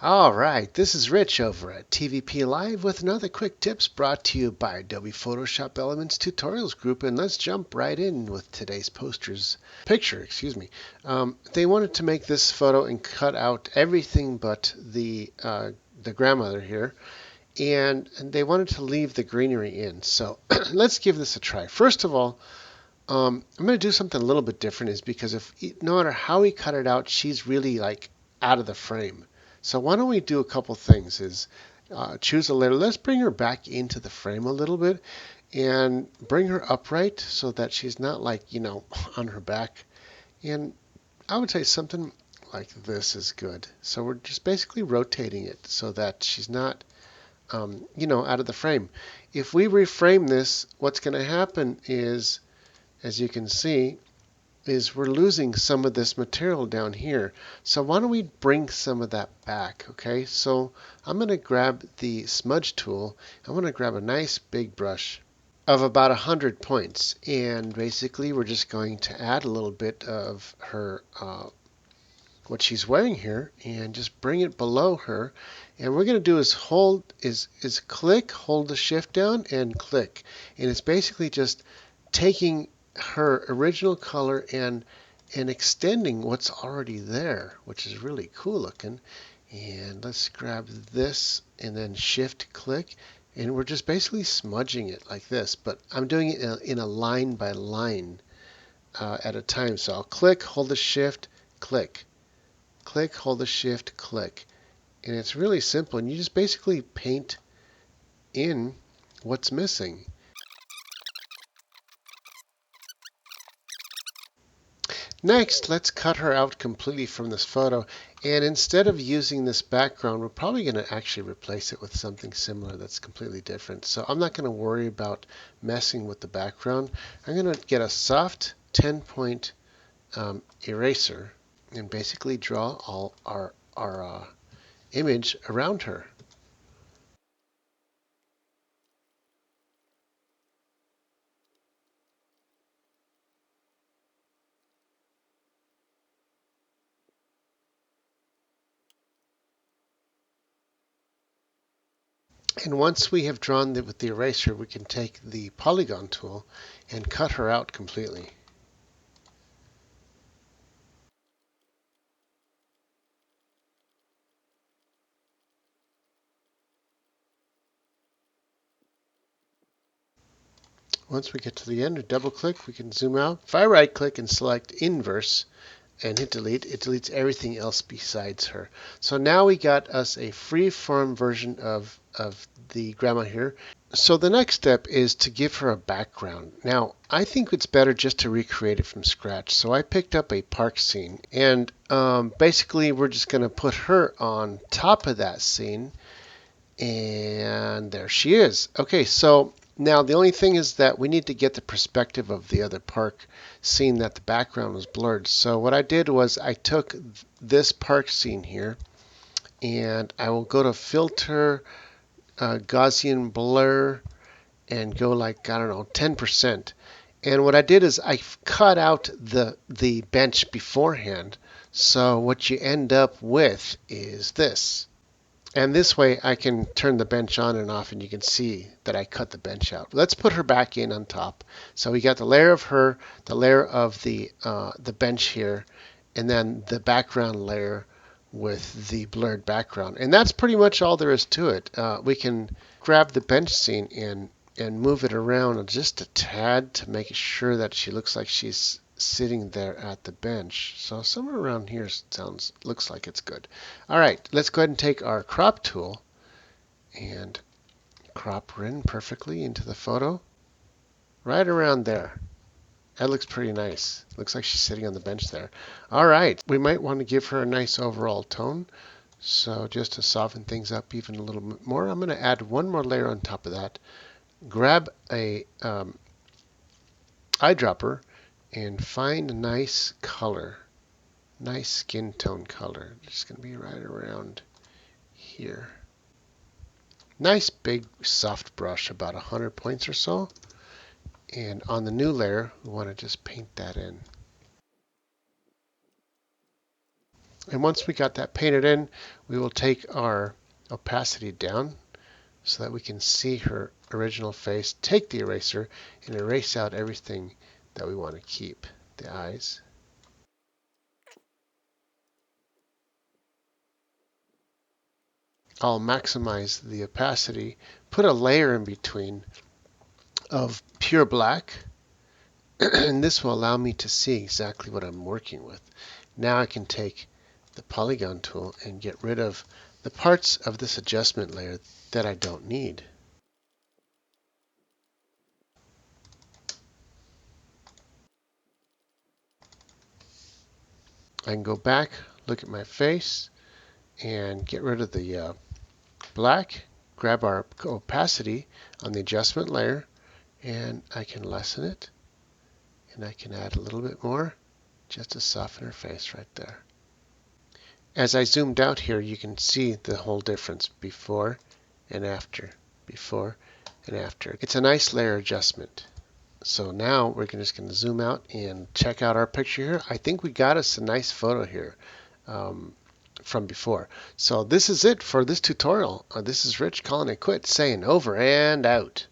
All right, this is Rich over at TVP Live with another quick tips brought to you by Adobe Photoshop Elements Tutorials Group, and let's jump right in with today's picture. They wanted to make this photo and cut out everything but the grandmother here, and they wanted to leave the greenery in. So let's give this a try. First of all, I'm going to do something a little bit different, is because if no matter how we cut it out, she's really like out of the frame. So why don't we do a couple things? Is choose a layer. Let's bring her back into the frame a little bit and bring her upright so that she's not like on her back. And I would say something like this is good. So we're just basically rotating it so that she's not out of the frame. If we reframe this, what's going to happen is, as you can see, is we're losing some of this material down here. So why don't we bring some of that back, okay? So I'm going to grab the smudge tool. I want to grab a nice big brush of about 100 points. And basically we're just going to add a little bit of her, what she's wearing here, and just bring it below her. And what we're going to do is click, hold the shift down, and click. And it's basically just taking her original color and extending what's already there, which is really cool looking. And let's grab this and then shift click, and we're just basically smudging it like this, but I'm doing it in a line by line at a time. So I'll click, hold the shift, click, click, hold the shift, click. And it's really simple, and you just basically paint in what's missing. Next, let's cut her out completely from this photo, and instead of using this background, we're probably going to actually replace it with something similar that's completely different. So I'm not going to worry about messing with the background. I'm going to get a soft 10-point eraser and basically draw all our image around her. And once we have drawn with the eraser, we can take the polygon tool and cut her out completely. Once we get to the end, we double click, we can zoom out. If I right click and select inverse and hit delete, it deletes everything else besides her. So now we got us a free form version of the grandma here. So the next step is to give her a background. Now, I think it's better just to recreate it from scratch. So I picked up a park scene, and basically we're just going to put her on top of that scene. And there she is. Okay, so now the only thing is that we need to get the perspective of the other park, seeing that the background was blurred. So what I did was I took this park scene here, and I will go to filter, Gaussian blur, and go like, I don't know, 10%. And what I did is I cut out the bench beforehand. So what you end up with is this. And this way I can turn the bench on and off, and you can see that I cut the bench out. Let's put her back in on top. So we got the layer of her, the layer of the bench here, and then the background layer with the blurred background. And that's pretty much all there is to it. We can grab the bench scene and move it around just a tad to make sure that she looks like she's sitting there at the bench. So somewhere around here looks like it's good. All right, let's go ahead and take our crop tool and crop her in perfectly into the photo. Right around there. That looks pretty nice. Looks like she's sitting on the bench there. All right, we might want to give her a nice overall tone. So just to soften things up even a little bit more, I'm going to add one more layer on top of that. Grab a eyedropper and find a nice color, nice skin tone color. It's going to be right around here. Nice big soft brush, about 100 points or so. And on the new layer, we want to just paint that in. And once we got that painted in, we will take our opacity down so that we can see her original face, take the eraser, and erase out everything that we want to keep. The eyes. I'll maximize the opacity, put a layer in between of pure black, and this will allow me to see exactly what I'm working with. Now I can take the polygon tool and get rid of the parts of this adjustment layer that I don't need. I can go back, look at my face, and get rid of the black, grab our opacity on the adjustment layer, and I can lessen it, and I can add a little bit more just to soften her face right there. As I zoomed out here, you can see the whole difference before and after, before and after. It's a nice layer adjustment. So now we're just going to zoom out and check out our picture here. I think we got us a nice photo here from before. So this is it for this tutorial. This is Rich calling it quits, saying over and out.